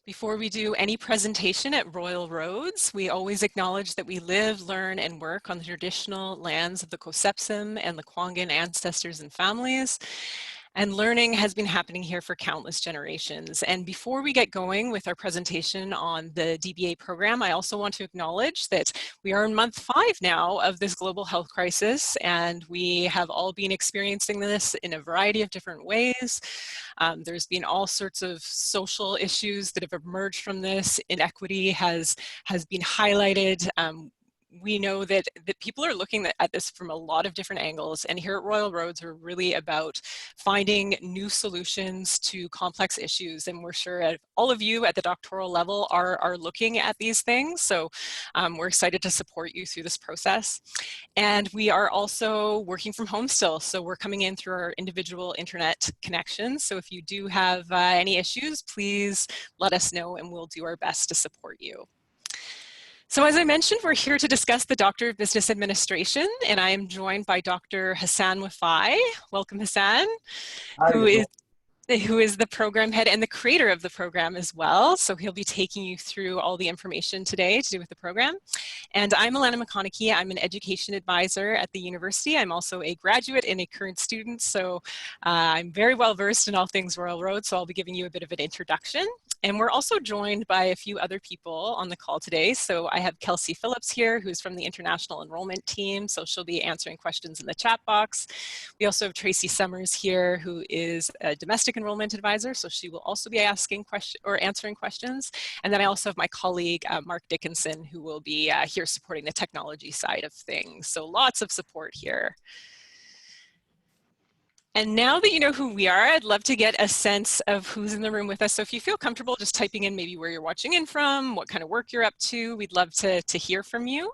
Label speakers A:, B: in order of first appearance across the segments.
A: Before we do any presentation at Royal Roads, we always acknowledge that we live, learn, and work on the traditional lands of the Kosepsim and the Kwangan ancestors and families. And learning has been happening here for countless generations. And before we get going with our presentation on the DBA program, I also want to acknowledge that we are in month 5 now of this global health crisis, and we have all been experiencing this in a variety of different ways. There's been all sorts of social issues that have emerged from this. Inequity has been highlighted. We know that people are looking at this from a lot of different angles, and here at Royal Roads we're really about finding new solutions to complex issues, and we're sure all of you at the doctoral level are looking at these things, so we're excited to support you through this process. And we are also working from home still, so we're coming in through our individual internet connections, so if you do have any issues, please let us know and we'll do our best to support you. So as I mentioned, we're here to discuss the Doctor of Business Administration, and I am joined by Dr. Hassan Wafai. Welcome, Hassan, who is the program head and the creator of the program as well. So he'll be taking you through all the information today to do with the program. And I'm Alana McConaughey. I'm an education advisor at the university. I'm also a graduate and a current student, so I'm very well versed in all things Royal Road, so I'll be giving you a bit of an introduction. And we're also joined by a few other people on the call today. So I have Kelsey Phillips here, who's from the International Enrollment team, so she'll be answering questions in the chat box. We also have Tracy Summers here, who is a domestic enrollment advisor, so she will also be asking questions or answering questions. And then I also have my colleague, Mark Dickinson, who will be here supporting the technology side of things. So lots of support here. And now that you know who we are, I'd love to get a sense of who's in the room with us. So if you feel comfortable just typing in maybe where you're watching in from, what kind of work you're up to, we'd love to hear from you.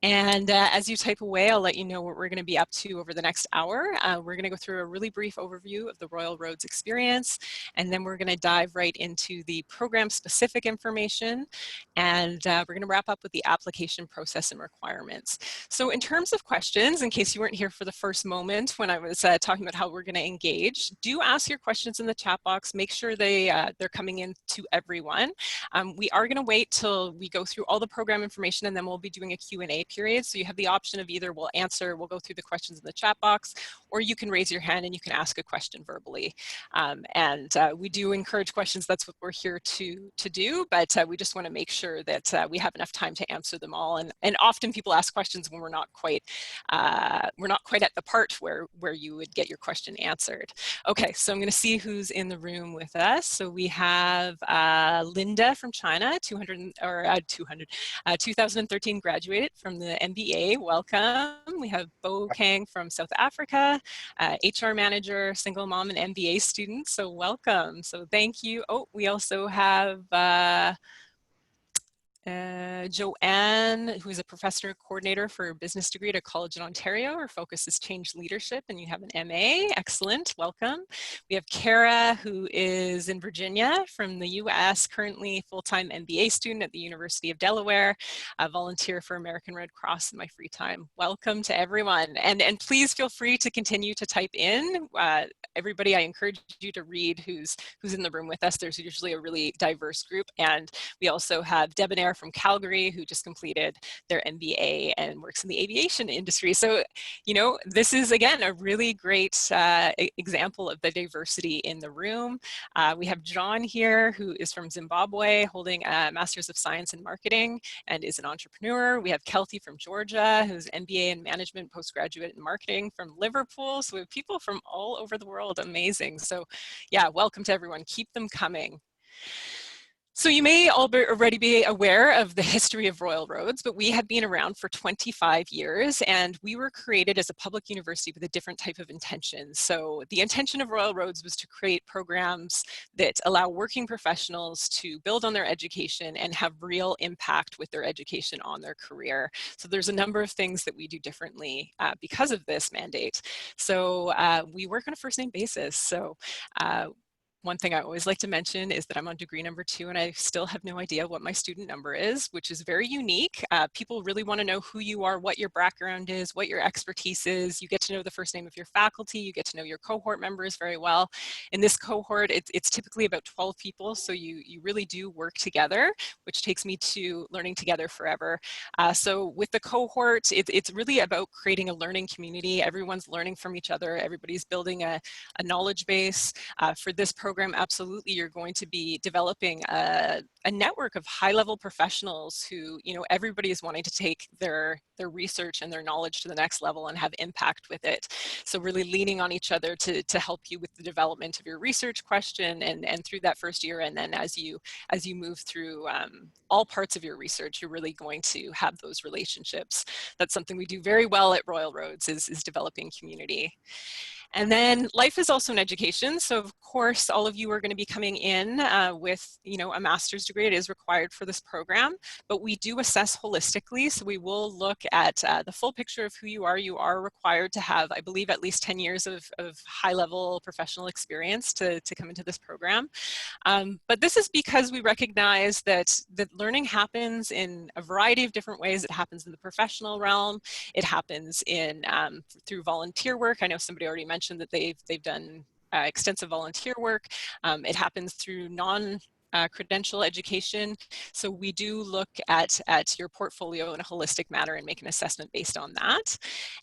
A: And as you type away, I'll let you know what we're going to be up to over the next hour. We're going to go through a really brief overview of the Royal Roads experience, and then we're going to dive right into the program-specific information, and we're going to wrap up with the application process and requirements. So in terms of questions, in case you weren't here for the first moment when I was talking about how we're going to engage, do ask your questions in the chat box. Make sure they're coming in to everyone. We are going to wait till we go through all the program information, and then we'll be doing a Q&A period. So you have the option of either we'll go through the questions in the chat box, or you can raise your hand and you can ask a question verbally. We do encourage questions. That's what we're here to do, but we just want to make sure that we have enough time to answer them all. And often people ask questions when we're not quite at the part where you would get your question answered. Okay, so I'm going to see who's in the room with us. So we have Linda from China, 2013 graduated from the MBA. Welcome. We have Bo Kang from South Africa, HR manager, single mom, and MBA student. So welcome. So thank you. Oh, we also have Joanne, who is a professor coordinator for a business degree at a college in Ontario. Her focus is change leadership, and you have an MA. Excellent, welcome. We have Kara, who is in Virginia from the US, currently full-time MBA student at the University of Delaware, a volunteer for American Red Cross in my free time. Welcome to everyone, and please feel free to continue to type in. Everybody, I encourage you to read who's in the room with us. There's usually a really diverse group, and we also have Debonair from Calgary, who just completed their MBA and works in the aviation industry. So, you know, this is, again, a really great example of the diversity in the room. We have John here, who is from Zimbabwe, holding a Master's of Science in Marketing and is an entrepreneur. We have Kelty from Georgia, who's MBA in Management, postgraduate in Marketing from Liverpool. So we have people from all over the world. Amazing. So yeah, welcome to everyone. Keep them coming. So you may already be aware of the history of Royal Roads, but we have been around for 25 years, and we were created as a public university with a different type of intention. So the intention of Royal Roads was to create programs that allow working professionals to build on their education and have real impact with their education on their career. So there's a number of things that we do differently because of this mandate. So we work on a first name basis. So One thing I always like to mention is that I'm on degree number 2 and I still have no idea what my student number is, which is very unique. People really want to know who you are, what your background is, what your expertise is. You get to know the first name of your faculty, you get to know your cohort members very well. In this cohort, it's typically about 12 people, so you really do work together, which takes me to learning together forever. So with the cohort, it's really about creating a learning community. Everyone's learning from each other, everybody's building a knowledge base. For this program, absolutely, you're going to be developing a network of high-level professionals who, everybody is wanting to take their research and their knowledge to the next level and have impact with it. So really leaning on each other to help you with the development of your research question and through that first year, and then as you move through all parts of your research, you're really going to have those relationships. That's something we do very well at Royal Roads is developing community. And then life is also an education. So of course, all of you are going to be coming in with, a master's degree. It is required for this program, but we do assess holistically. So we will look at the full picture of who you are. You are required to have, I believe, at least 10 years of high-level professional experience to come into this program. But this is because we recognize that learning happens in a variety of different ways. It happens in the professional realm. It happens through volunteer work. I know somebody already mentioned that they've done extensive volunteer work. It happens through credential education. So we do look at your portfolio in a holistic manner and make an assessment based on that.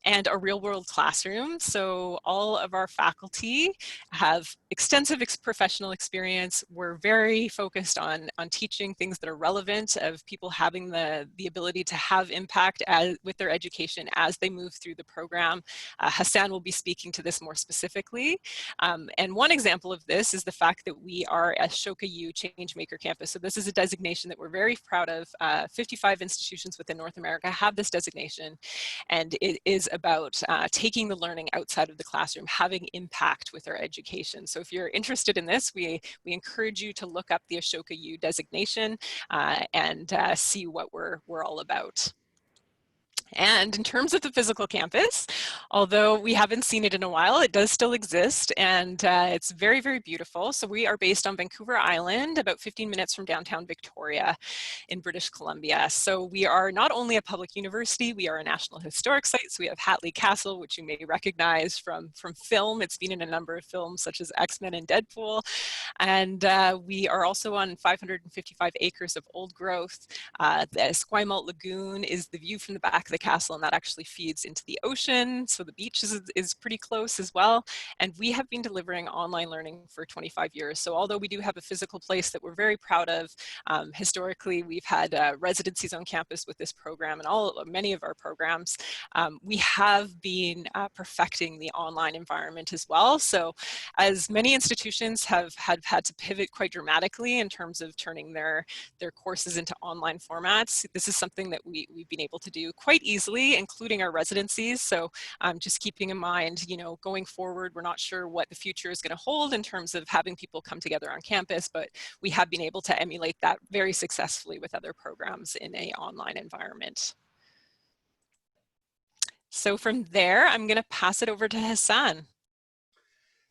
A: And a real world classroom. So all of our faculty have extensive professional experience. We're very focused on teaching things that are relevant, of people having the ability to have impact with their education as they move through the program. Hassan will be speaking to this more specifically. And one example of this is the fact that we are a Ashoka U Changemaker campus. So this is a designation that we're very proud of. 55 institutions within North America have this designation, and it is about taking the learning outside of the classroom, having impact with our education. So if you're interested in this, we encourage you to look up the Ashoka U designation and see what we're all about. And in terms of the physical campus, although we haven't seen it in a while, it does still exist, and it's very, very beautiful. So we are based on Vancouver Island, about 15 minutes from downtown Victoria in British Columbia. So we are not only a public university, we are a National Historic Site. So we have Hatley Castle, which you may recognize from film. It's been in a number of films such as X-Men and Deadpool. And we are also on 555 acres of old growth. The Esquimalt Lagoon is the view from the back of the castle, and that actually feeds into the ocean. So the beach is pretty close as well. And we have been delivering online learning for 25 years. So although we do have a physical place that we're very proud of, historically we've had residencies on campus with this program and many of our programs. We have been perfecting the online environment as well. So as many institutions have had to pivot quite dramatically in terms of turning their courses into online formats, this is something that we've been able to do quite easily, including our residencies. So just keeping in mind, going forward, we're not sure what the future is going to hold in terms of having people come together on campus, but we have been able to emulate that very successfully with other programs in an online environment. So from there, I'm going to pass it over to Hassan.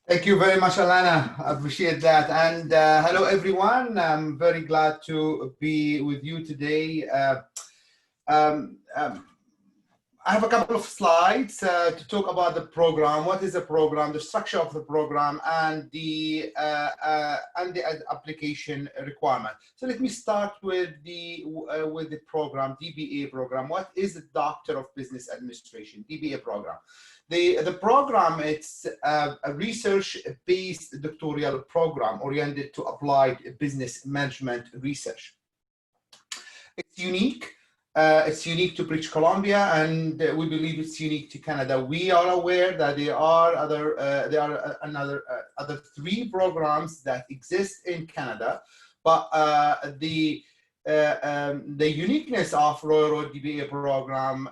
B: Thank you very much, Alana. I appreciate that. And hello, everyone. I'm very glad to be with you today. I have a couple of slides to talk about the program. What is the program, the structure of the program, and the application requirement. So let me start with the program, DBA program. What is the Doctor of Business Administration, DBA program? The program, it's a research-based doctoral program oriented to applied business management research. It's unique. It's unique to British Columbia, and we believe it's unique to Canada. We are aware that there are other 3 programs that exist in Canada, but the uniqueness of Royal Road DBA program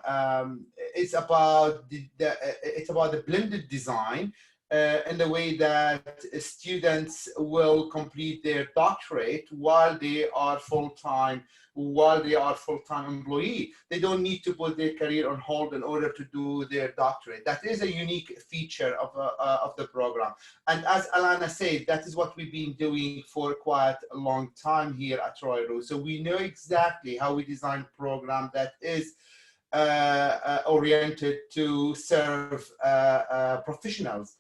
B: is about the blended design. in the way that students will complete their doctorate while they are full-time employee. They don't need to put their career on hold in order to do their doctorate. That is a unique feature of the program. And as Alana said, that is what we've been doing for quite a long time here at Royal Road. So we know exactly how we design a program that is oriented to serve professionals.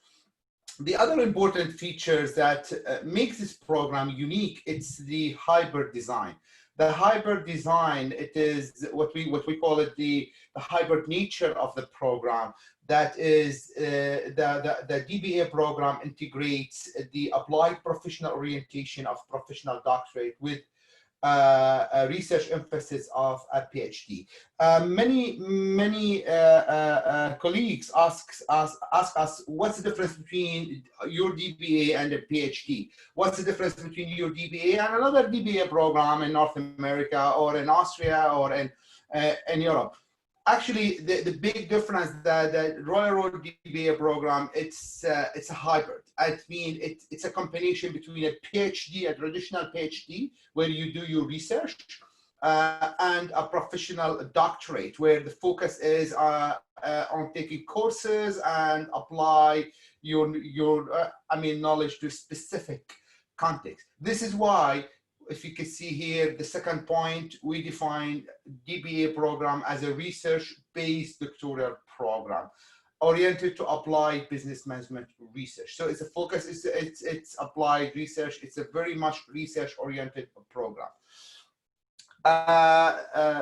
B: The other important features that makes this program unique, it's the hybrid design. The hybrid design, it is what we call it the hybrid nature of the program. That is, the DBA program integrates the applied professional orientation of professional doctorate with a research emphasis of a PhD. Many colleagues ask us, what's the difference between your DBA and a PhD? What's the difference between your DBA and another DBA program in North America or in Austria or in Europe? Actually, the big difference that the Royal Road DBA program, it's a hybrid. I mean, it's a combination between a PhD, a traditional PhD, where you do your research, and a professional doctorate, where the focus is on taking courses and apply your knowledge to specific context. This is why, if you can see here, the second point, we define DBA program as a research-based doctoral program oriented to applied business management research. So it's a focus, it's applied research. It's a very much research-oriented program.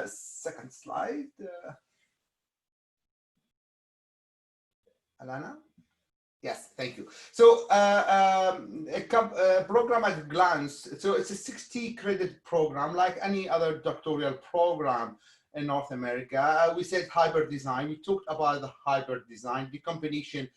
B: Second slide. Alana? Yes, thank you. So a program at a glance. So it's a 60 credit program like any other doctoral program in North America. We said hybrid design. We talked about the hybrid design, the combination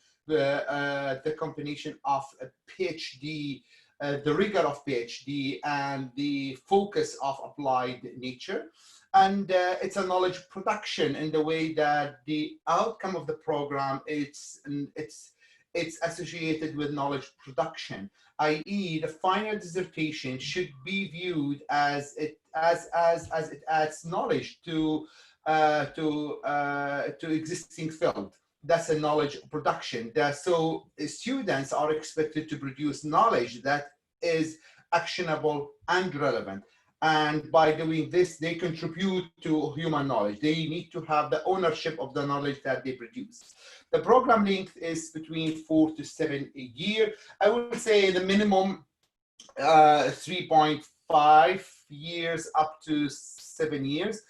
B: of a PhD, the rigor of PhD and the focus of applied nature. And it's a knowledge production in the way that the outcome of the program, it's associated with knowledge production, i.e. the final dissertation should be viewed as it adds knowledge to existing field. That's a knowledge production. So students are expected to produce knowledge that is actionable and relevant. And by doing this, they contribute to human knowledge. They need to have the ownership of the knowledge that they produce. The program length is between 4 to 7 a year. I would say the minimum 3.5 years up to 7 years.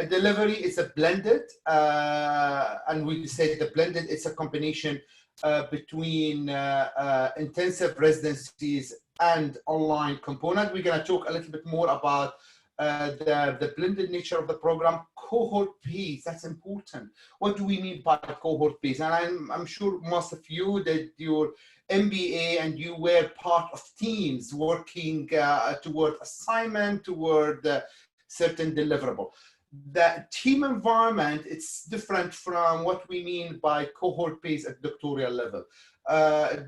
B: Delivery is a blended, and we say the blended, it's a combination between intensive residencies and online component. We're going to talk a little bit more about the blended nature of the program. Cohort based, that's important. What do we mean by cohort based? And I'm sure most of you did your MBA and you were part of teams working toward assignment, toward certain deliverable. The team environment, it's different from what we mean by cohort based at doctoral level.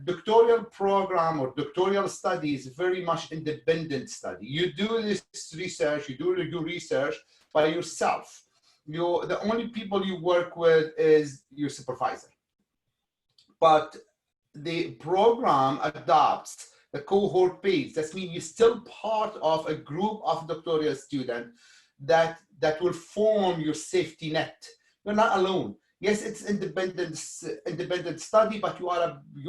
B: Doctoral program or doctoral study is very much independent study. You do this research, you do research by yourself. The only people you work with is your supervisor. But the program adopts the cohort based. That means you're still part of a group of doctoral students that will form your safety net. You're not alone. Yes, it's independent study, but you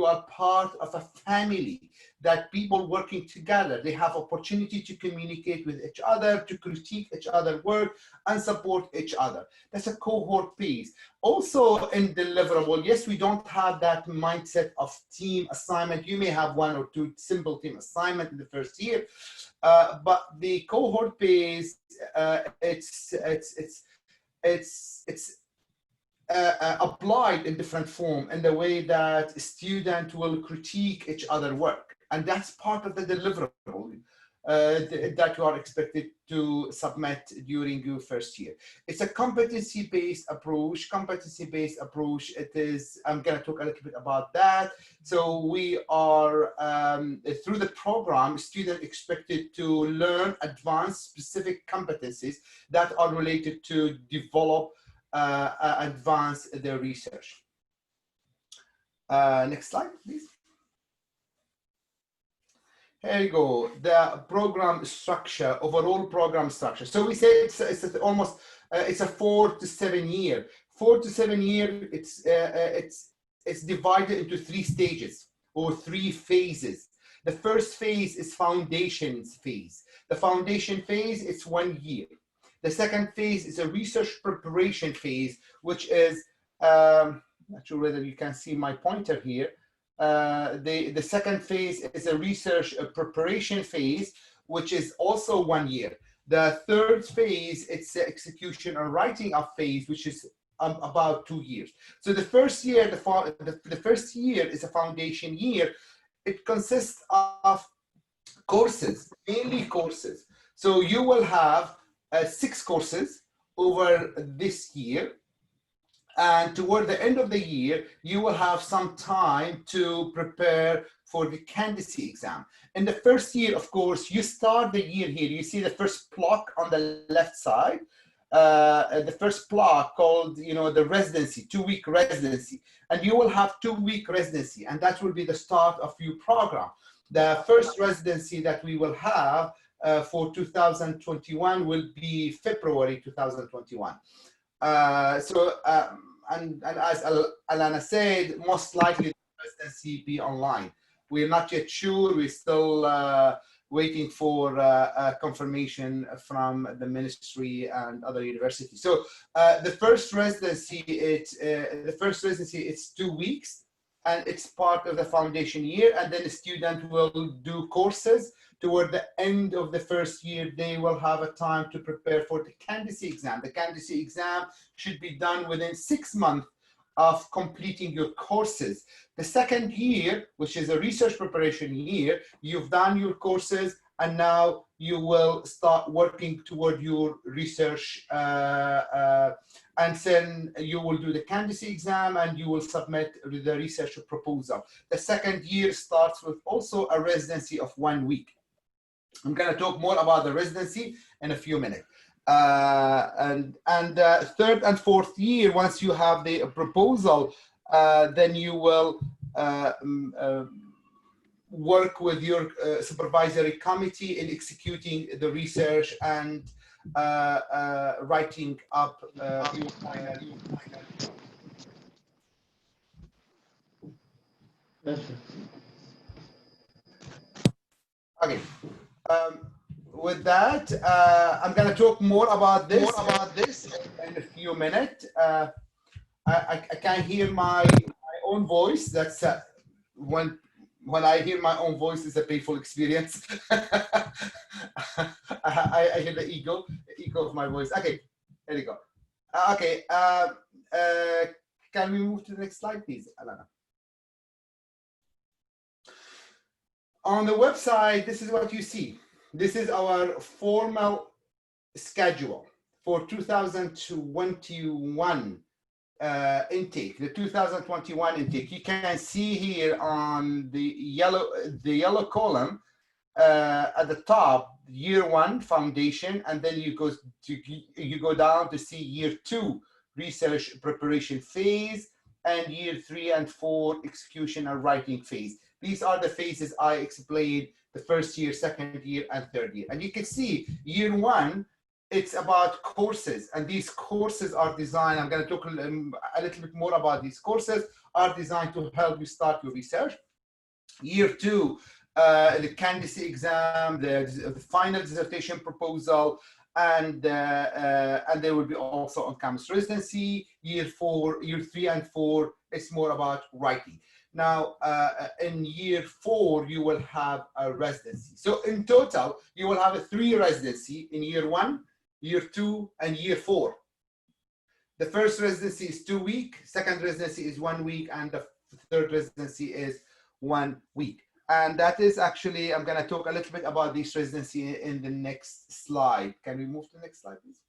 B: are part of a family, that people working together. They have opportunity to communicate with each other, to critique each other's work, and support each other. That's a cohort piece. Also in deliverable, yes, we don't have that mindset of team assignment. You may have 1 or 2 simple team assignment in the first year, but the cohort base, it's applied in different form in the way that students will critique each other work, and that's part of the deliverable. that you are expected to submit during your first year. It's a competency-based approach. Competency-based approach, it is, I'm going to talk a little bit about that. So we are, through the program, students expected to learn advanced specific competencies that are related to develop, advance their research. Next slide, please. Here you go, the program structure, overall program structure. So we say it's almost, it's a 4 to 7 year. 4 to 7 year, it's divided into 3 stages or 3 phases. The first phase is foundations phase. The foundation phase is 1 year. The second phase is a research preparation phase, which is, not sure whether you can see my pointer here. The second phase is a research preparation phase, which is also 1 year. The third phase, it's the execution and writing up phase, which is about 2 years. So the first year, the first year is a foundation year. It consists of courses, mainly courses. So you will have 6 courses over this year. And toward the end of the year, you will have some time to prepare for the candidacy exam. In the first year, of course, you start the year here. You see the first block on the left side, the first block called, the residency, 2-week residency. And you will have 2-week residency, and that will be the start of your program. The first residency that we will have for 2021 will be February 2021. And as Alana said, most likely the residency be online. We're not yet sure. We're still waiting for confirmation from the ministry and other universities. So the first residency, it's 2 weeks, and it's part of the foundation year. And then the student will do courses. Toward the end of the first year, they will have a time to prepare for the candidacy exam. The candidacy exam should be done within 6 months of completing your courses. The second year, which is a research preparation year, you've done your courses, and now you will start working toward your research, and then you will do the candidacy exam and you will submit the research proposal. The second year starts with also a residency of 1 week. I'm going to talk more about the residency in a few minutes. And third and fourth year, once you have the proposal, then you will work with your supervisory committee in executing the research and writing up your final. Okay. With that, I'm going to talk more about this in a few minutes. I can hear my own voice. That's when I hear my own voice, it's a painful experience. I hear the echo of my voice. Okay, there you go. Okay, can we move to the next slide, please, Alana? On the website, this is what you see. This is our formal schedule for 2021 intake, the 2021 intake. You can see here on the yellow column at the top, year 1 foundation, and then you go down to see year 2 research preparation phase, and year 3 and 4 execution and writing phase. These are the phases I explained: the first year, second year, and third year. And you can see year 1, it's about courses, and these courses are designed, I'm going to talk a little bit more about these courses, are designed to help you start your research. Year 2, the candidacy exam, the final dissertation proposal, and there will be also on-campus residency. Year 3 and 4, it's more about writing. Now, in year 4, you will have a residency. So in total, you will have a 3 residency in year 1, year 2, and year 4. The first residency is 2 weeks, second residency is 1 week, and the third residency is 1 week. And that is actually, I'm going to talk a little bit about this residency in the next slide. Can we move to the next slide, please?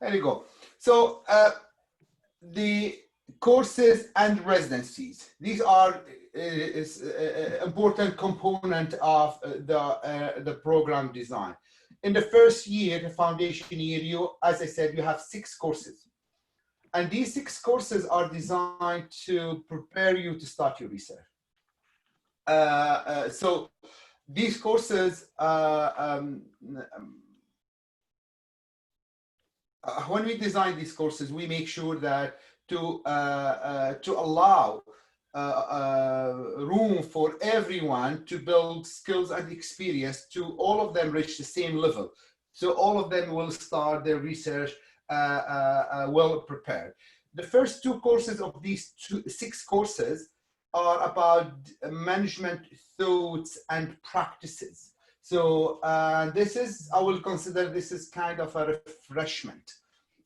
B: There you go. So the courses and residencies, these are important component of the program design. In the first year, the foundation year, you, as I said, you have 6 courses. And these 6 courses are designed to prepare you to start your research. So these courses, when we design these courses, we make sure that to allow room for everyone to build skills and experience, to all of them reach the same level. So all of them will start their research well prepared. The first 2 courses of these 6 courses are about management thoughts and practices. So this is, I will consider this is kind of a refreshment.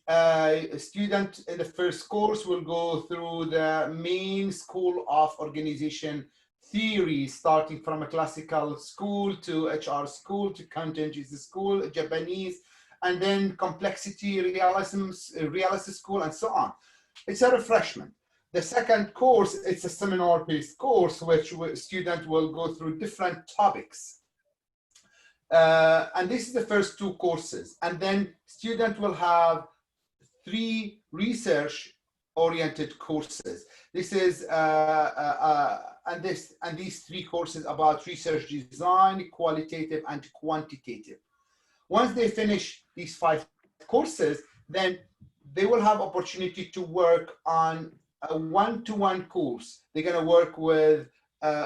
B: A student in the first course will go through the main school of organization theory, starting from a classical school to HR school to contingency school, Japanese, and then complexity realism school, and so on. It's a refreshment. The second course, it's a seminar-based course, which student will go through different topics. And this is the first 2 courses. And then student will have 3 research-oriented courses. This is and these 3 courses about research design, qualitative and quantitative. Once they finish these 5 courses, then they will have opportunity to work on a one-to-one course. They're going to work with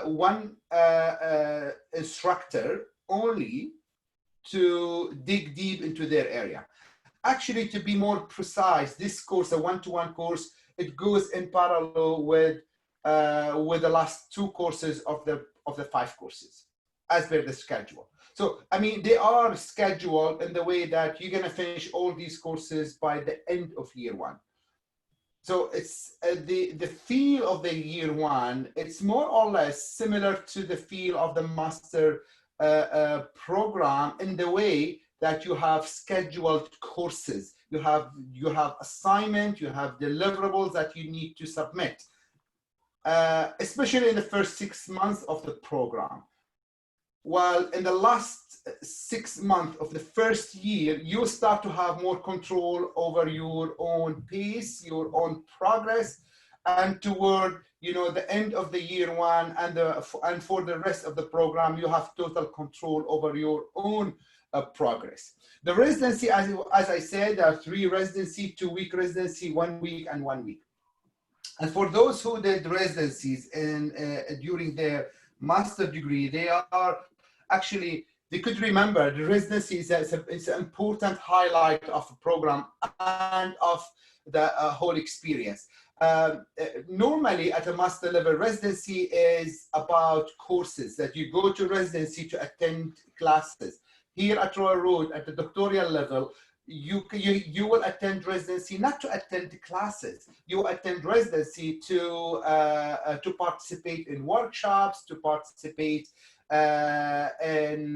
B: one instructor only to dig deep into their area. Actually, to be more precise, this course, a one-to-one course, it goes in parallel with the last 2 courses of the 5 courses, as per the schedule. So, I mean, they are scheduled in the way that you're going to finish all these courses by the end of year 1. So it's the feel of the year 1, it's more or less similar to the feel of the master program, in the way that you have scheduled courses, you have assignment, you have deliverables that you need to submit, especially in the first 6 months of the program. While in the last 6 months of the first year, you start to have more control over your own pace, your own progress, and toward the end of the year 1 and for the rest of the program, you have total control over your own progress. The residency, as I said, there are 3 residency, 2-week residency, 1 week, and 1 week. And for those who did residencies during their master degree, they are actually, they could remember the residency is an important highlight of the program and of the whole experience. Normally at a master level, residency is about courses that you go to residency to attend classes. Here at Royal Road, at the doctoral level, you will attend residency not to attend classes. You attend residency to participate in workshops, to participate in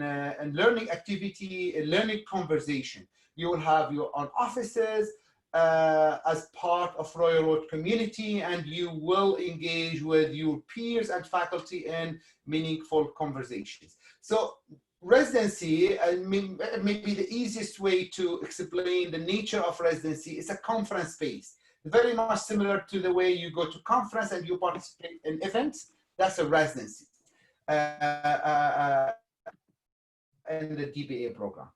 B: learning activity, in learning conversation. You will have your own offices as part of Royal Road community, and you will engage with your peers and faculty in meaningful conversations. So residency, maybe the easiest way to explain the nature of residency, is a conference space. Very much similar to the way you go to conference and you participate in events. That's a residency in the DBA program.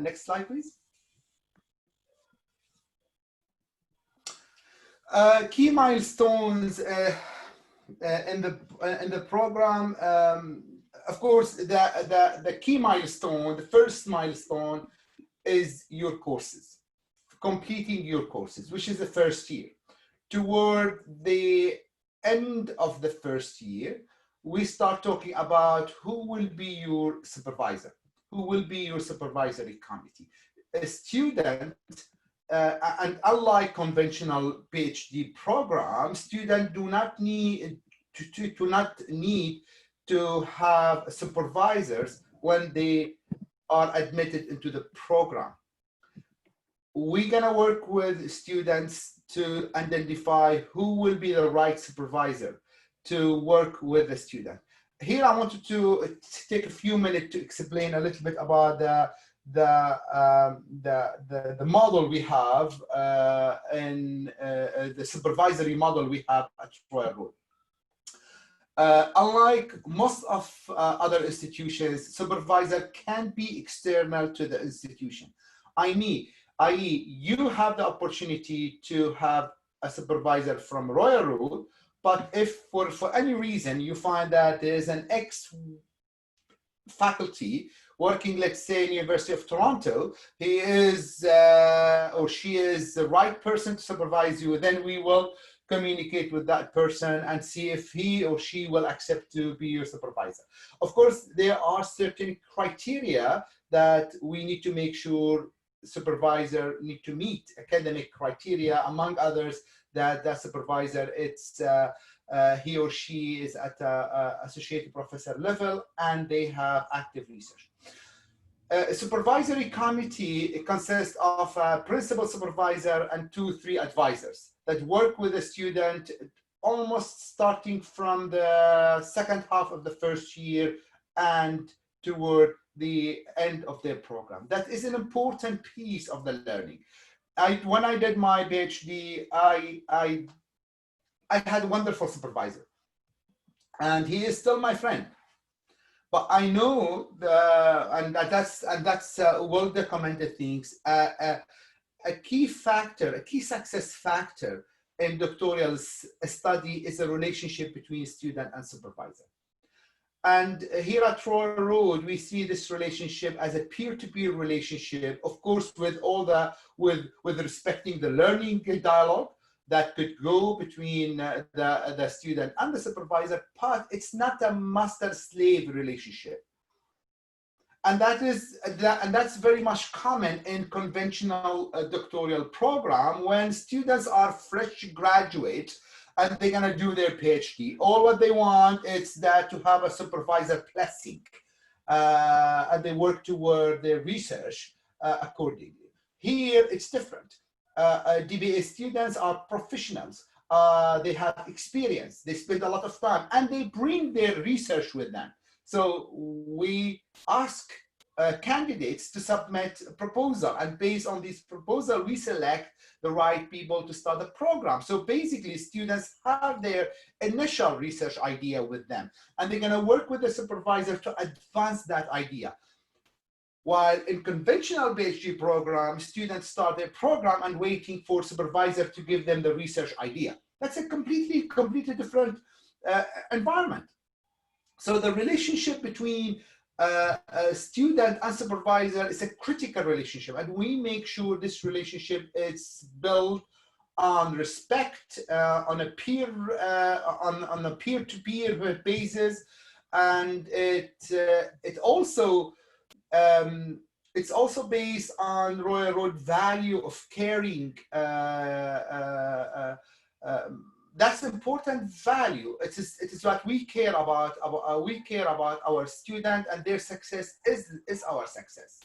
B: Next slide, please. Key milestones in the program. Of course, the key milestone, the first milestone, is your courses, completing your courses, which is the first year. Toward the end of the first year, we start talking about who will be your supervisor, who will be your supervisory committee. A student, and unlike conventional PhD programs, students do not need to not need to have supervisors when they are admitted into the program. We're gonna work with students to identify who will be the right supervisor to work with the student. Here, I wanted to take a few minutes to explain a little bit about the model we have in the supervisory model we have at Royal Road. Unlike most of other institutions, supervisor can be external to the institution. i.e., you have the opportunity to have a supervisor from Royal Road, but if for any reason you find that there is an ex-faculty working, let's say, in University of Toronto, he is or she is the right person to supervise you, then we will communicate with that person and see if he or she will accept to be your supervisor. Of course, there are certain criteria that we need to make sure supervisor need to meet, academic criteria, among others, that the supervisor, it's he or she is at associate professor level and they have active research. A supervisory committee, it consists of a principal supervisor and 2-3 advisors that work with a student almost starting from the second half of the first year and toward the end of their program. That is an important piece of the learning. When I did my PhD, I had a wonderful supervisor, and he is still my friend. But I know that's well documented things. A key factor, a key success factor in doctoral study is a relationship between student and supervisor. And here at Royal Road, we see this relationship as a peer-to-peer relationship, of course, with all with respecting the learning dialogue that could go between the student and the supervisor, but it's not a master-slave relationship. And that's very much common in conventional doctoral program when students are fresh graduates and they're gonna do their PhD. All what they want is that to have a supervisor blessing, and they work toward their research accordingly. Here, it's different. DBA students are professionals. They have experience. They spend a lot of time, and they bring their research with them. So we ask candidates to submit a proposal, and based on this proposal, we select the right people to start the program. So basically, students have their initial research idea with them, and they're gonna work with the supervisor to advance that idea. While in conventional PhD programs, students start their program and waiting for supervisor to give them the research idea. That's a completely different environment. So the relationship between a student and supervisor is a critical relationship, and we make sure this relationship is built on respect, on a peer-to-peer basis, and it's also based on Royal Road value of caring. That's important value. It is what we care about. We care about our student, and their success is our success.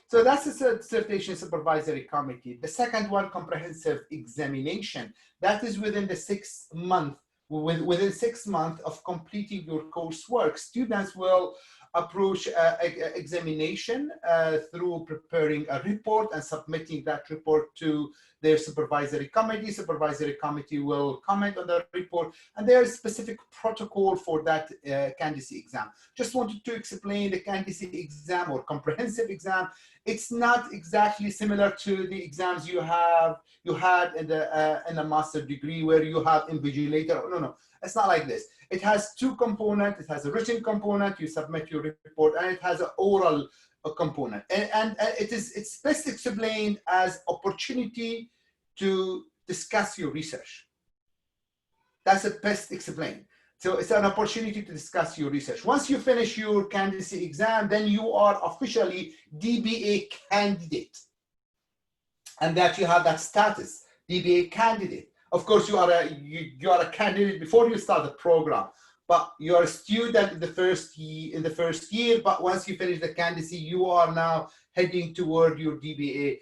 B: So that's a dissertation supervisory committee. The second one, comprehensive examination. That is within the 6 months. Within 6 months of completing your coursework, students will approach examination through preparing a report and submitting that report to their supervisory committee. Supervisory committee will comment on the report, and there is specific protocol for that candidacy exam. Just wanted to explain the candidacy exam or comprehensive exam. It's not exactly similar to the exams you had in a master degree where you have invigilator. No, it's not like this. It has 2 components. It has a written component, you submit your report, and it has an oral component. And it's best explained as opportunity to discuss your research. That's the best explained. So it's an opportunity to discuss your research. Once you finish your candidacy exam, then you are officially DBA candidate. And that you have that status, DBA candidate. Of course, you are a candidate before you start the program, but you are a student in the first year. But once you finish the candidacy, you are now heading toward your DBA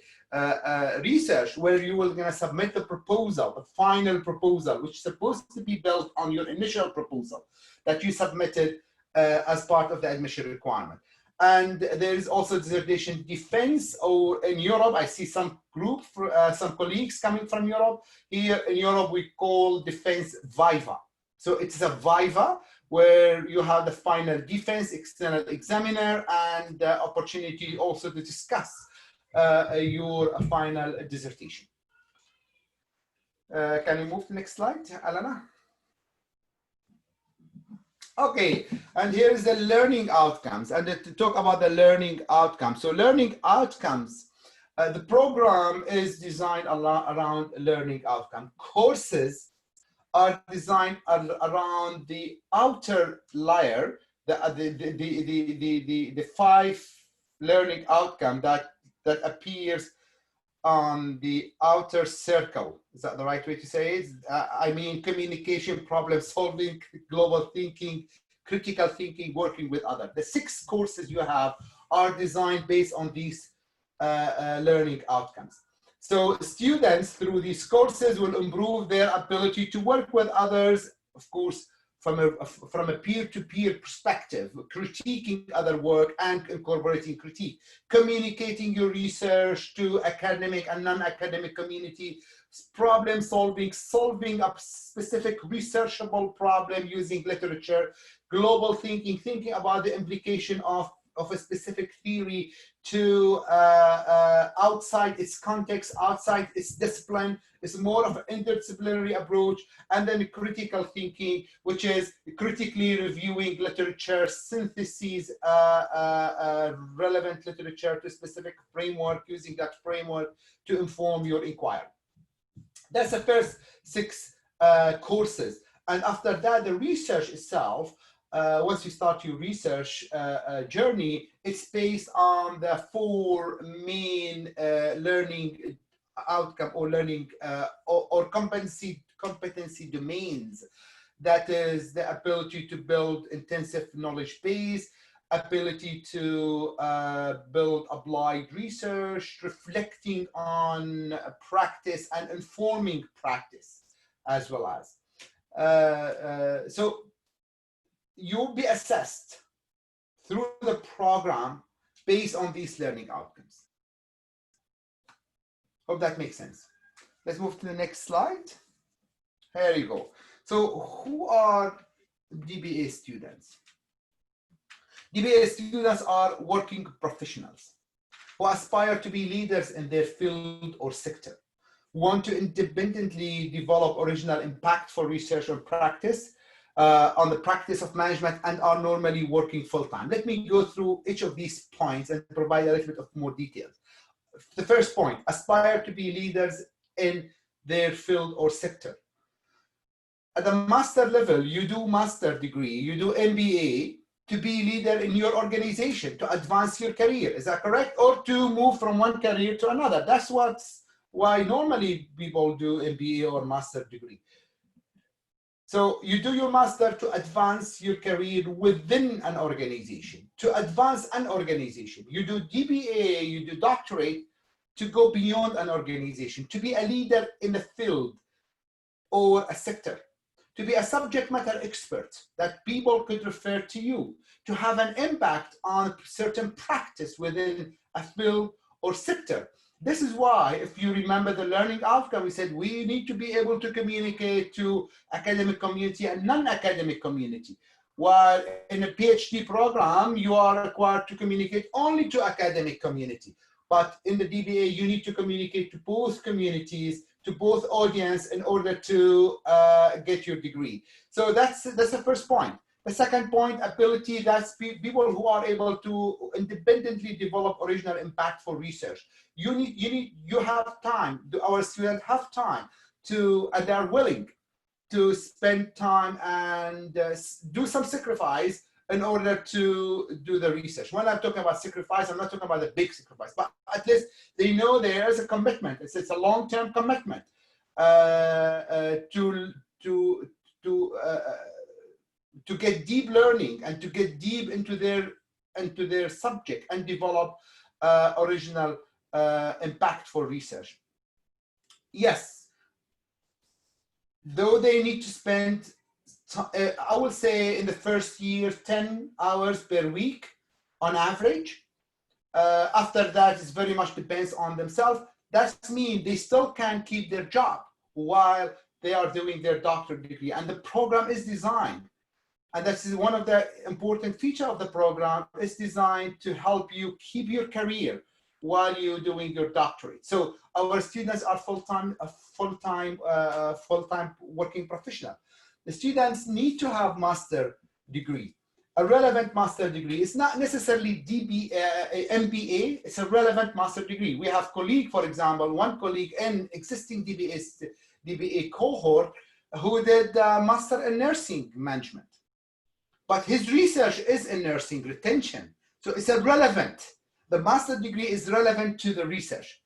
B: research, where you will gonna submit the proposal, the final proposal, which is supposed to be built on your initial proposal that you submitted as part of the admission requirement. And there is also dissertation defense, or in Europe, I see some some colleagues coming from Europe. Here in Europe, we call defense viva. So it's a viva where you have the final defense, external examiner, and the opportunity also to discuss your final dissertation. Can you move to the next slide, Alana? Okay, and here is the learning outcomes, and to talk about the learning outcomes. So learning outcomes, the program is designed around learning outcome. Courses are designed around the outer layer, the 5 learning outcome that appears on the outer circle. Is that the right way to say it? I mean, communication, problem solving, global thinking, critical thinking, working with others. The 6 courses you have are designed based on these learning outcomes. So students through these courses will improve their ability to work with others, of course, from a peer-to-peer perspective, critiquing other work and incorporating critique, communicating your research to academic and non-academic community, problem solving, solving a specific researchable problem using literature, global thinking, thinking about the implication of a specific theory to outside its context, outside its discipline. It's more of an interdisciplinary approach. And then critical thinking, which is critically reviewing literature, syntheses relevant literature to specific framework, using that framework to inform your inquiry. That's the first 6 courses. And after that, the research itself, once you start your research journey, it's based on the 4 main learning outcome or learning or competency domains. That is the ability to build intensive knowledge base, ability to build applied research, reflecting on practice and informing practice as well as. So you'll be assessed through the program based on these learning outcomes. Hope that makes sense. Let's move to the next slide. Here you go. So who are DBA students? DBA students are working professionals who aspire to be leaders in their field or sector, want to independently develop original impactful research and practice on the practice of management, and are normally working full-time. Let me go through each of these points and provide a little bit of more details. The first point, aspire to be leaders in their field or sector. At the master level, you do master degree, you do MBA to be leader in your organization, to advance your career. Is that correct? Or to move from one career to another. That's why normally people do MBA or master degree. So you do your master to advance your career within an organization, to advance an organization. You do DBA, you do doctorate to go beyond an organization, to be a leader in a field or a sector, to be a subject matter expert that people could refer to you, to have an impact on certain practice within a field or sector. This is why, if you remember the learning outcome, we said we need to be able to communicate to academic community and non-academic community. While in a PhD program, you are required to communicate only to academic community. But in the DBA, you need to communicate to both communities, to both audience in order to get your degree. So that's the first point. The second point, ability, that's people who are able to independently develop original impactful research. You have time, our students have time to, and they're willing to spend time and do some sacrifice in order to do the research. When I'm talking about sacrifice, I'm not talking about the big sacrifice, but at least they know there is a commitment. It's a long-term commitment. to to uh, to get deep learning and to get deep into their subject and develop original impactful research. Yes, though they need to spend, I will say in the first year, 10 hours per week on average. After that, it very much depends on themselves. That means they still can keep their job while they are doing their doctorate degree. And the program is designed, and this is one of the important features of the program, is designed to help you keep your career while you're doing your doctorate. So our students are full-time working professional. The students need to have master degree. A relevant master degree. It's not necessarily MBA, it's a relevant master degree. We have colleague, for example, one colleague in existing DBA cohort who did master in nursing management. But his research is in nursing retention. So it's irrelevant. The master degree is relevant to the research.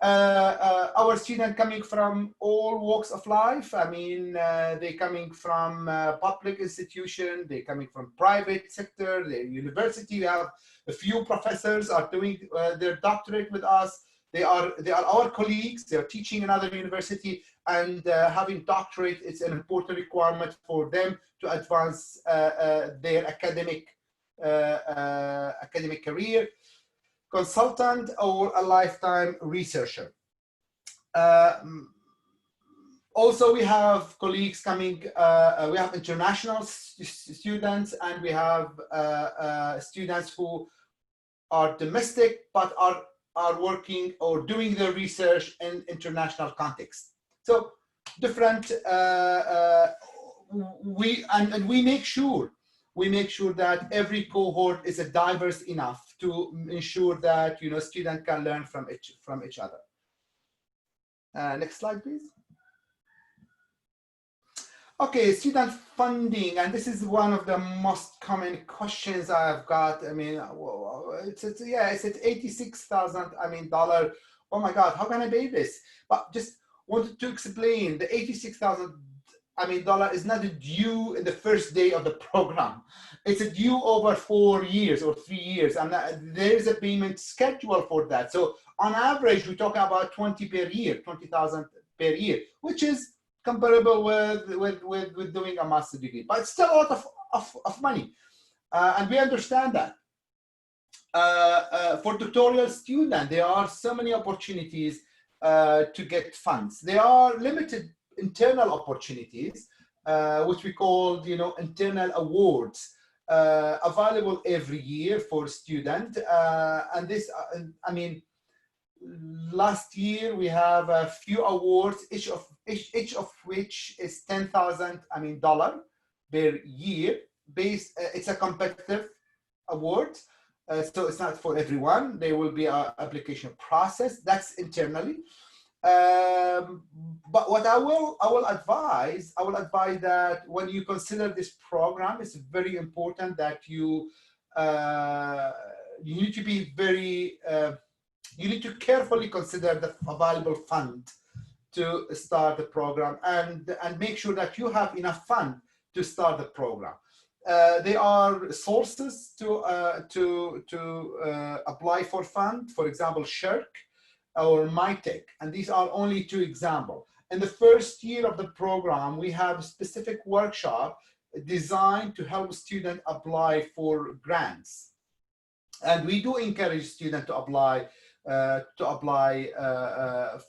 B: Our students coming from all walks of life. I mean, they coming from public institution, they coming from private sector, the university. We have a few professors are doing their doctorate with us. They are our colleagues. They are teaching another university, and having doctorate is an important requirement for them to advance their academic career. Consultant or a lifetime researcher. Also, we have colleagues coming, we have international students, and we have students who are domestic but are working or doing their research in international context. So different, we make sure that every cohort is diverse enough to ensure that students can learn from each other. Next slide, please. Okay, student funding, and this is one of the most common questions I've got. I mean, it's at $86,000. I mean, dollar. Oh my God, how can I pay this? But just wanted to explain the $86,000. I mean, dollar is not due in the first day of the program. It's a due over 4 years or 3 years, and there is a payment schedule for that. So on average, we talk about 20 per year, 20,000 per year, which is comparable with doing a master degree, but it's still a lot of money, and we understand that. For doctoral students, there are so many opportunities to get funds. There are limited internal opportunities, which we call, internal awards, available every year for student. And this, I mean, last year we have a few awards, each of which is $10,000 per year. It's a competitive award. So it's not for everyone. There will be an application process that's internally. But what I will advise that when you consider this program, it's very important that you need to be very you need to carefully consider the available fund to start the program, and make sure that you have enough fund to start the program. There are sources to apply for fund, for example, SHIRK or MyTech, and these are only two examples. In the first year of the program, we have a specific workshop designed to help students apply for grants, and we do encourage students to apply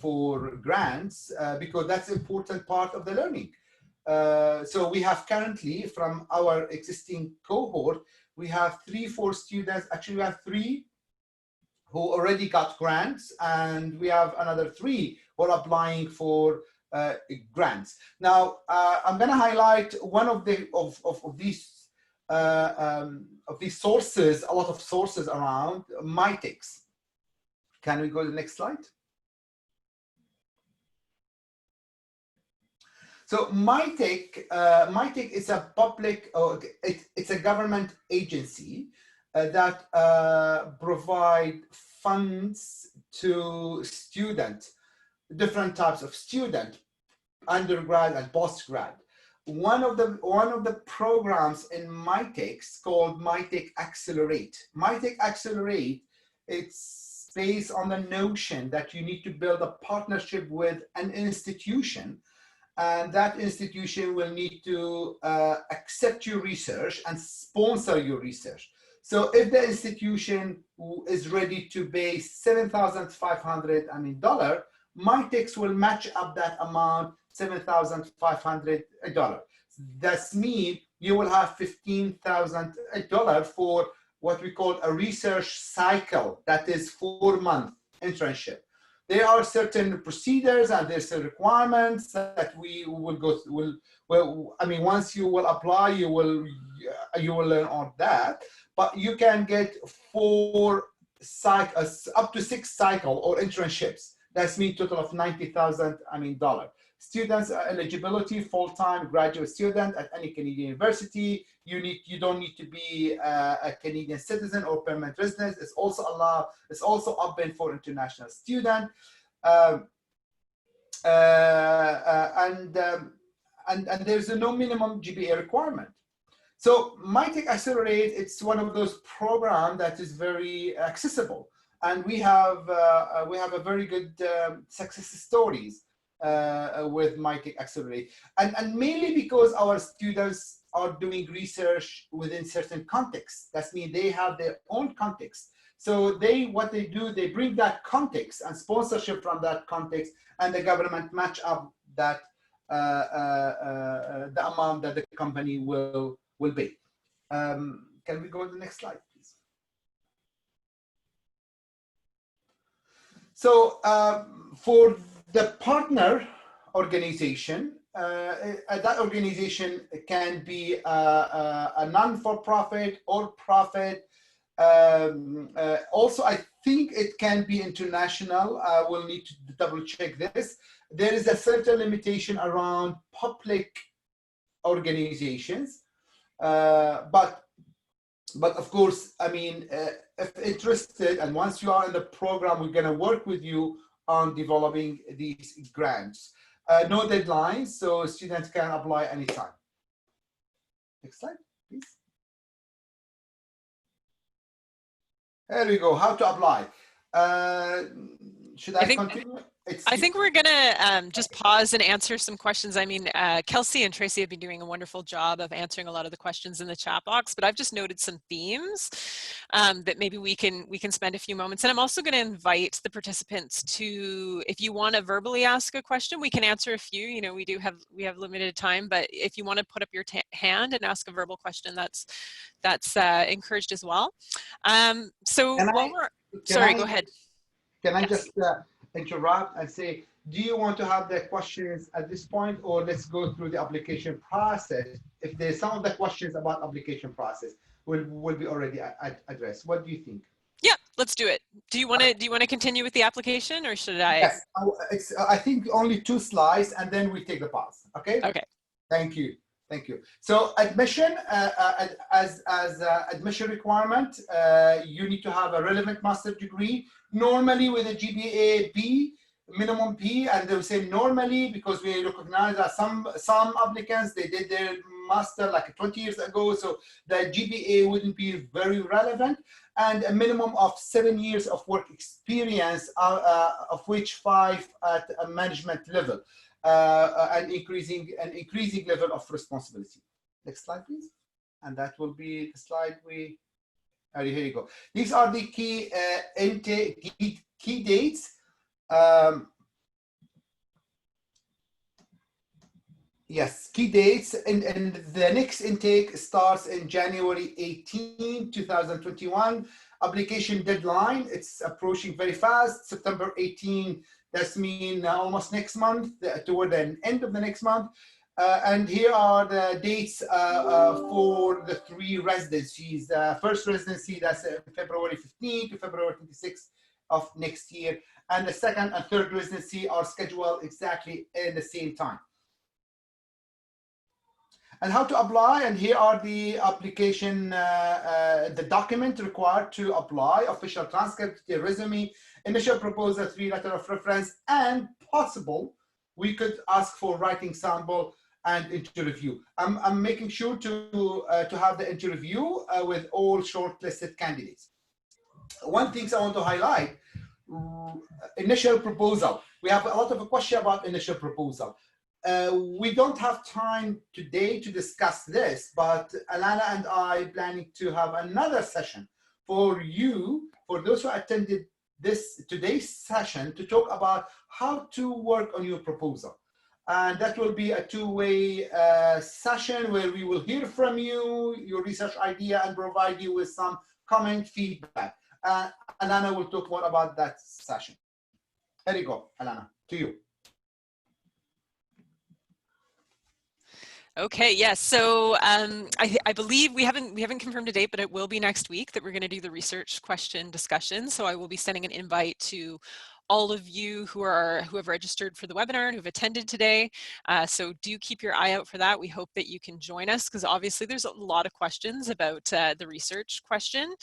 B: for grants because that's an important part of the learning. So we have currently, from our existing cohort, we have 3-4 students. Actually, we have 3 who already got grants, and we have another 3 who are applying for grants. Now, I'm going to highlight one of these sources, a lot of sources around MyTechs. Can we go to the next slide? So MyTech is a public, it's a government agency that provide funds to students, different types of students, undergrad and postgrad. One of the programs in MyTech called MyTech Accelerate. MyTech Accelerate, it's based on the notion that you need to build a partnership with an institution, and that institution will need to accept your research and sponsor your research. So if the institution is ready to pay $7,500 dollar, MyTech will match up that amount, $7,500. That means you will have $15,000 for what we call a research cycle, that is 4-month internship. There are certain procedures and there's certain requirements that we will go through. Well, I mean, once you will apply, you will learn on that. But you can get 4 cycles, up to 6 cycle or internships. That's mean total of $90,000 dollar. Students eligibility, full-time graduate student at any Canadian university. You don't need to be a Canadian citizen or permanent resident. It's also allowed. It's also open for international student. And there's no minimum GPA requirement. So MyTech Accelerate, it's one of those programs that is very accessible, and we have a very good success stories with MyTech Accelerate, and mainly because our students are doing research within certain contexts. That means they have their own context. So what they do, they bring that context and sponsorship from that context, and the government match up that the amount that the company will pay. Can we go to the next slide, please? So for the partner organization, that organization can be a non-for-profit or profit. Also, I think it can be international. I will need to double check this. There is a certain limitation around public organizations. But of course, I mean, if interested, and once you are in the program, we're going to work with you on developing these grants. No deadlines, so students can apply anytime. Next slide, please. There we go. How to apply. Should I continue?
A: I think we're gonna just pause and answer some questions. I mean, Kelsey and Tracy have been doing a wonderful job of answering a lot of the questions in the chat box, but I've just noted some themes that maybe we can spend a few moments. And I'm also going to invite the participants to, if you want to verbally ask a question, we can answer a few. You know, we have limited time, but if you want to put up your hand and ask a verbal question, that's encouraged as well. So sorry, go ahead.
B: Can I just interrupt and say, do you want to have the questions at this point, or let's go through the application process? If there's some of the questions about application process will be already addressed. What do you think?
A: Yeah, let's do it. Do you want to continue with the application, or should I?
B: Yes, I think only 2 slides, and then we take the pause. Okay.
A: Okay.
B: Thank you. Thank you. So admission, as admission requirement, you need to have a relevant master's degree, normally with a GPA B, minimum B, and they'll say normally because we recognize that some applicants, they did their master like 20 years ago, so the GPA wouldn't be very relevant, and a minimum of 7 years of work experience, of which 5 at a management level. An increasing level of responsibility. Next slide, please. And that will be the slide we. Here you go. These are the key key dates. Yes, key dates. And the next intake starts in January 18, 2021. Application deadline, it's approaching very fast. September 18. That's mean almost next month, toward the end of the next month. And here are the dates for the 3 residencies. The first residency, that's February 15 to February 26 of next year. And the second and third residency are scheduled exactly at the same time. And how to apply, and here are the application, the document required to apply: official transcript, the resume, initial proposal, 3 letter of reference, and possible we could ask for writing sample and interview. I'm making sure to have the interview with all shortlisted candidates. One thing I want to highlight, initial proposal. We have a lot of a question about initial proposal. We don't have time today to discuss this, but Alana and I planning to have another session for you, for those who attended today's session, to talk about how to work on your proposal. And that will be a two-way session where we will hear from you, your research idea, and provide you with some comment feedback. Alana will talk more about that session. There you go, Alana, to you.
A: Okay, yes. So I believe we haven't confirmed a date, but it will be next week that we're going to do the research question discussion. So I will be sending an invite to all of you who have registered for the webinar and who have attended today. So do keep your eye out for that. We hope that you can join us, because obviously there's a lot of questions about the research question.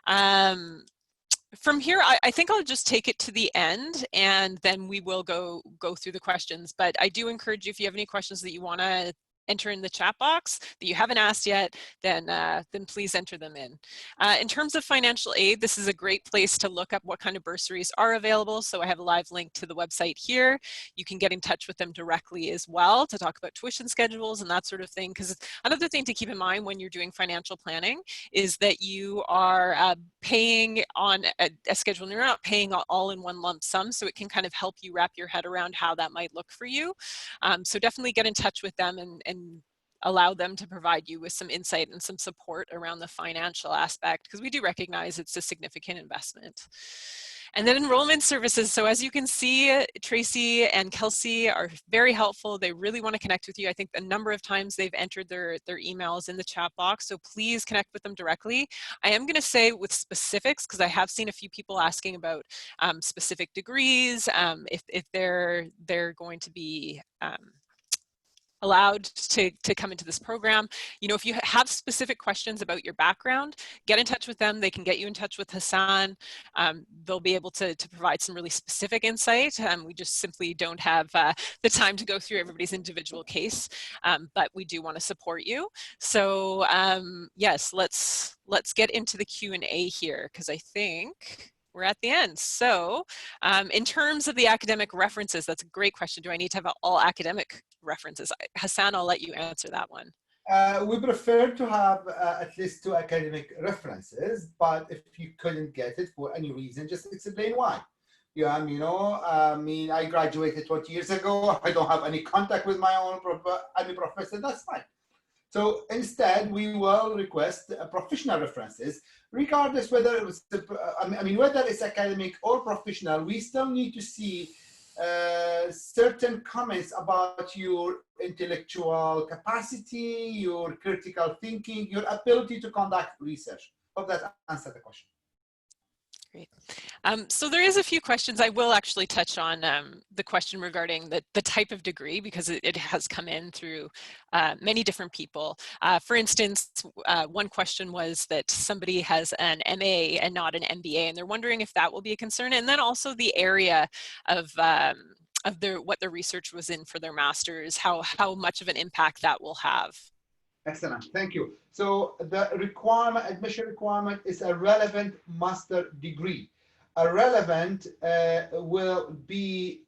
A: From here, I think I'll just take it to the end, and then we will go through the questions. But I do encourage you, if you have any questions that you want to enter in the chat box that you haven't asked yet, then please enter them in. In terms of financial aid, this is a great place to look up what kind of bursaries are available. So I have a live link to the website here. You can get in touch with them directly as well to talk about tuition schedules and that sort of thing. Because another thing to keep in mind when you're doing financial planning is that you are paying on a schedule, and you're not paying all in one lump sum. So it can kind of help you wrap your head around how that might look for you. So definitely get in touch with them and allow them to provide you with some insight and some support around the financial aspect, because we do recognize it's a significant investment. And then enrollment services. So as you can see, Tracy and Kelsey are very helpful. They really want to connect with you. I think a number of times they've entered their emails in the chat box. So please connect with them directly. I am going to say with specifics, because I have seen a few people asking about specific degrees, if they're going to be allowed to come into this program. You know, if you have specific questions about your background, get in touch with them. They can get you in touch with Hassan. They'll be able to provide some really specific insight. We just simply don't have the time to go through everybody's individual case, but we do want to support you. So yes, let's get into the Q&A here, because I think we're at the end. So in terms of the academic references, that's a great question. Do I need to have all academic references? Hassan, I'll let you answer that one.
B: We prefer to have at least 2 academic references, but if you couldn't get it for any reason, just explain why. Yeah, I mean, I graduated 20 years ago. I don't have any contact with my own professor. That's fine. So instead, we will request professional references, regardless whether it was, whether it's academic or professional. We still need to see certain comments about your intellectual capacity, your critical thinking, your ability to conduct research. Hope that answered the question.
A: Great. So there is a few questions. I will actually touch on the question regarding the type of degree, because it has come in through many different people. For instance, one question was that somebody has an MA and not an MBA, and they're wondering if that will be a concern. And then also the area of what their research was in for their master's, how much of an impact that will have.
B: Excellent, thank you. So the admission requirement is a relevant master degree. A relevant will be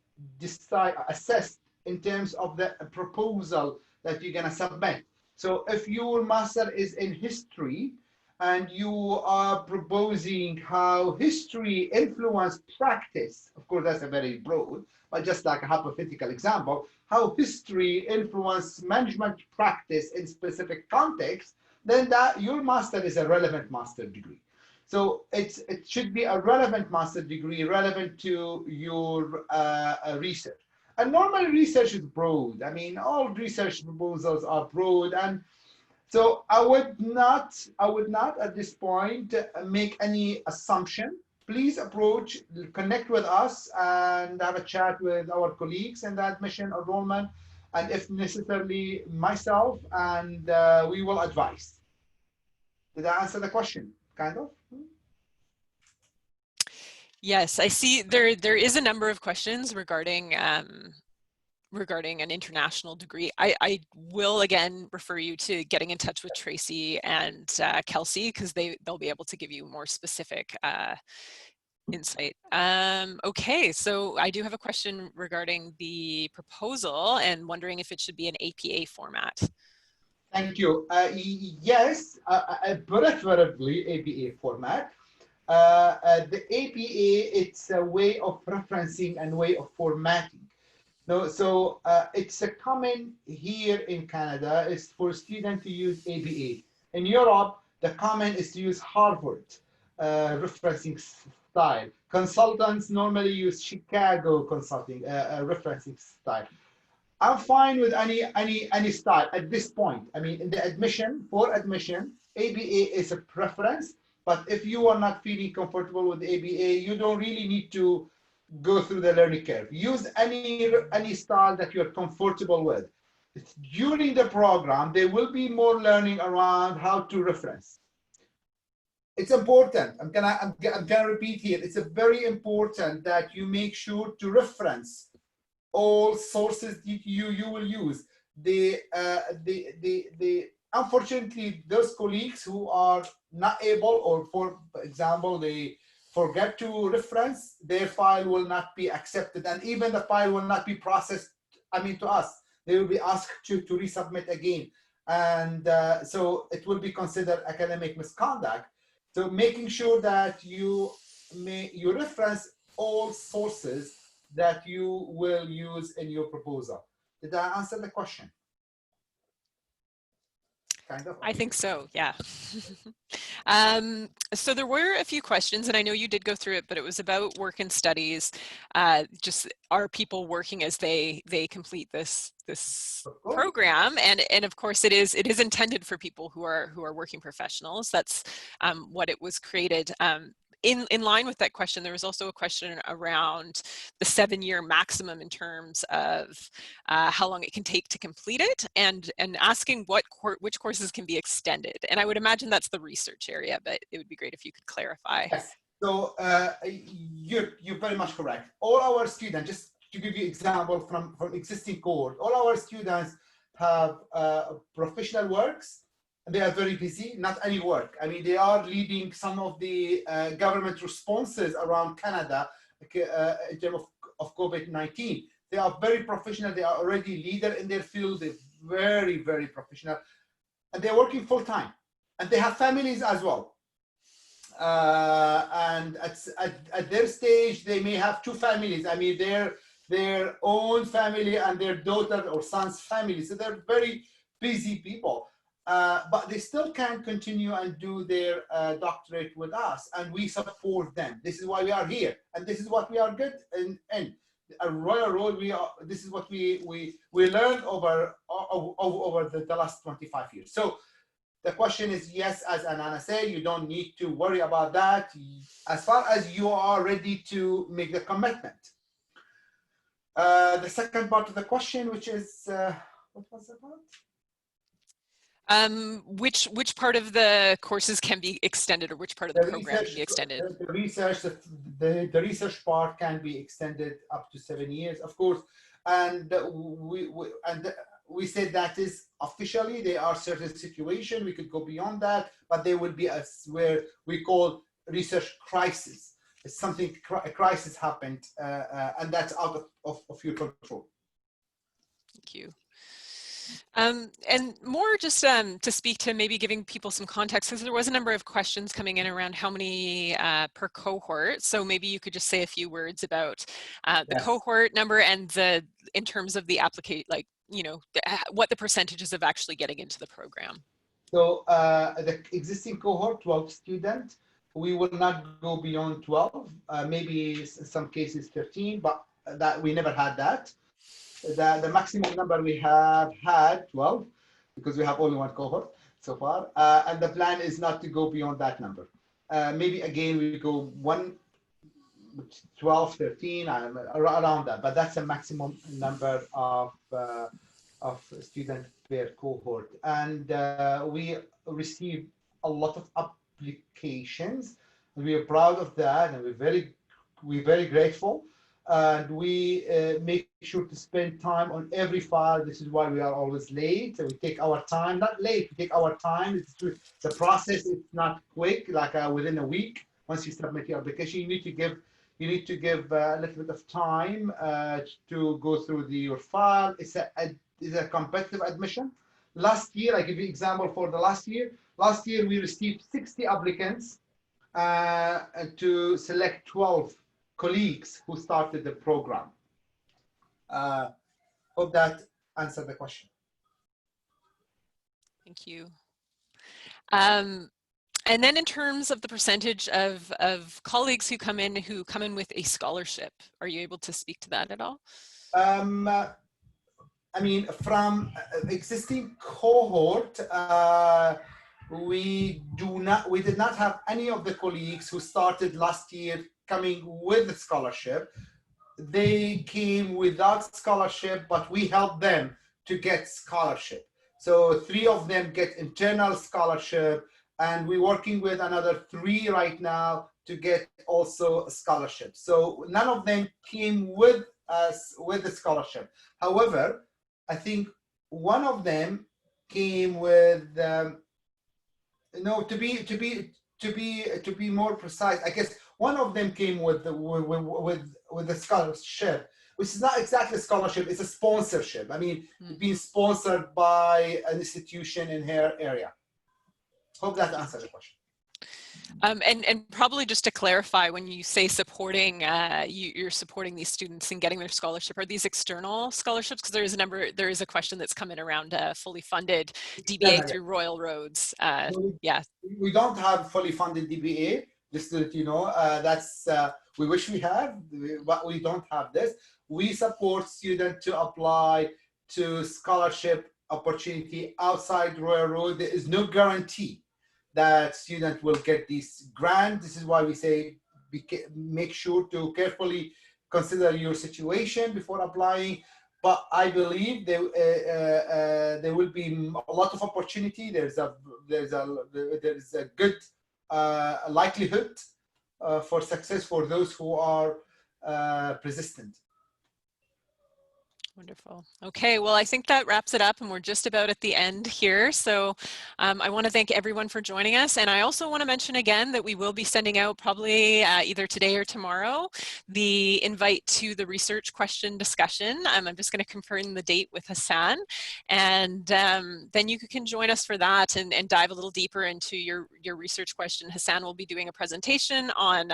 B: assessed in terms of the proposal that you're going to submit. So if your master is in history and you are proposing how history influenced practice, of course that's a very broad, but just like a hypothetical example, how history influenced management practice in specific context, then your master is a relevant master degree. So it should be a relevant master degree, relevant to your research. And normally research is broad. I mean, all research proposals are broad, and so I would not at this point make any assumption. Please connect with us and have a chat with our colleagues in the admission enrollment, and if necessarily myself, and we will advise. Did I answer the question? Kind of?
A: Yes, I see there is a number of questions regarding regarding an international degree, I will again refer you to getting in touch with Tracy and Kelsey, because they'll be able to give you more specific insight. Okay, so I do have a question regarding the proposal and wondering if it should be an APA format.
B: Thank you. Yes, preferably APA format. The APA, it's a way of referencing and way of formatting. No, so it's a common here in Canada is for students to use APA. In Europe, the common is to use Harvard referencing style. Consultants normally use Chicago consulting referencing style. I'm fine with any style at this point. I mean, in the admission, for admission, ABA is a preference. But if you are not feeling comfortable with ABA, you don't really need to go through the learning curve. Use any style that you're comfortable with. During the program, there will be more learning around how to reference. It's important. I'm gonna repeat here. It's a very important that you make sure to reference all sources that you will use. Unfortunately, those colleagues who are not able, or for example, they forget to reference, their file will not be accepted, and even the file will not be processed, I mean, to us. They will be asked to resubmit again. And so it will be considered academic misconduct. So making sure that you reference all sources that you will use in your proposal. Did I answer the question? Kind of.
A: I think so, yeah. So there were a few questions, and I know you did go through it, but it was about work and studies. Just are people working as they complete this program? And of course it is intended for people who are working professionals. That's what it was created. In line with that question, there was also a question around the 7-year maximum in terms of how long it can take to complete it, and asking which courses can be extended. And I would imagine that's the research area, but it would be great if you could clarify.
B: Yes. So you're very much correct. All our students, just to give you example from existing cohort, all our students have professional works. They are very busy, not any work. I mean, they are leading some of the government responses around Canada in terms of COVID-19. They are very professional. They are already leader in their field. They're very, very professional. And they're working full time. And they have families as well. And at their stage, they may have 2 families. I mean, their own family and their daughter or son's family. So they're very busy people. But they still can continue and do their doctorate with us, and we support them. This is why we are here, and this is what we are good in. At Royal Road, this is what we learned over the last 25 years. So the question is, yes, as Anana said, you don't need to worry about that as far as you are ready to make the commitment. The second part of the question, which is, what was it about?
A: Which part of the courses can be extended, or which part of the program can be extended?
B: The research part can be extended up to 7 years, of course. And we said that is officially, there are certain situations we could go beyond that, but there will be where we call research crisis. It's something, a crisis happened, and that's out of your control.
A: Thank you. And more just to speak to maybe giving people some context, because there was a number of questions coming in around how many per cohort. So maybe you could just say a few words about the cohort number and in terms of the application, like, you know, what the percentages of actually getting into the program.
B: So the existing cohort, 12 students, we will not go beyond 12, maybe in some cases 13, but that we never had that. The maximum number we have had 12, because we have only 1 cohort so far, and the plan is not to go beyond that number. Maybe again we go 12, 13, around that, but that's the maximum number of students per cohort. And we received a lot of applications. We are proud of that, and we're very grateful. and we make sure to spend time on every file. This is why we are always late. So we take our time, not late, we take our time. The process is not quick, like within a week. Once you submit your application, you need to give a little bit of time to go through your file. It's a competitive admission. Last year, I give you example for the last year. Last year, we received 60 applicants to select 12 colleagues who started the program. Hope that answered the question.
A: Thank you. And then in terms of the percentage of colleagues who come in with a scholarship, are you able to speak to that at all?
B: I mean, from existing cohort, we did not have any of the colleagues who started last year coming with a scholarship. They came without scholarship, but we helped them to get scholarship. So 3 of them get internal scholarship, and we're working with another 3 right now to get also a scholarship. So none of them came with us with a scholarship. However, I think one of them came with to be more precise, I guess one of them came with the scholarship, which is not exactly a scholarship, it's a sponsorship. I mean, being sponsored by an institution in her area. Hope that answers the question.
A: And probably just to clarify, when you say supporting, you're supporting these students in getting their scholarship. Are these external scholarships? Because there is a question that's come in around fully funded DBA through Royal Roads. Yeah.
B: We don't have fully funded DBA. Just so that you know, we wish we had, but we don't have this. We support students to apply to scholarship opportunity outside Royal Road. There is no guarantee that student will get this grant. This is why we say make sure to carefully consider your situation before applying. But I believe there will be a lot of opportunity. There's a good likelihood for success for those who are persistent.
A: Wonderful. Okay, well, I think that wraps it up, and we're just about at the end here. So I want to thank everyone for joining us. And I also want to mention again that we will be sending out probably either today or tomorrow the invite to the research question discussion. I'm just going to confirm the date with Hassan, and then you can join us for that and dive a little deeper into your research question. Hassan will be doing a presentation on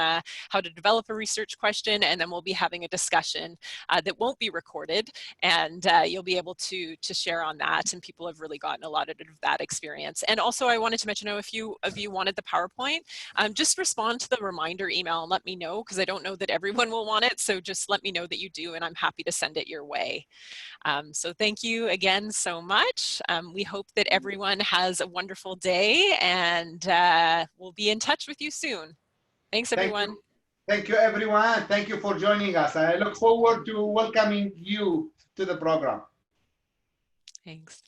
A: how to develop a research question, and then we'll be having a discussion that won't be recorded. And you'll be able to share on that, and people have really gotten a lot of that experience. And also I wanted to mention, if you wanted the PowerPoint, just respond to the reminder email and let me know, because I don't know that everyone will want it. So just let me know that you do, and I'm happy to send it your way. So thank you again so much. We hope that everyone has a wonderful day, and we'll be in touch with you soon. Thanks, everyone.
B: Thank you, everyone. Thank you for joining us. I look forward to welcoming you to the program.
A: Thanks.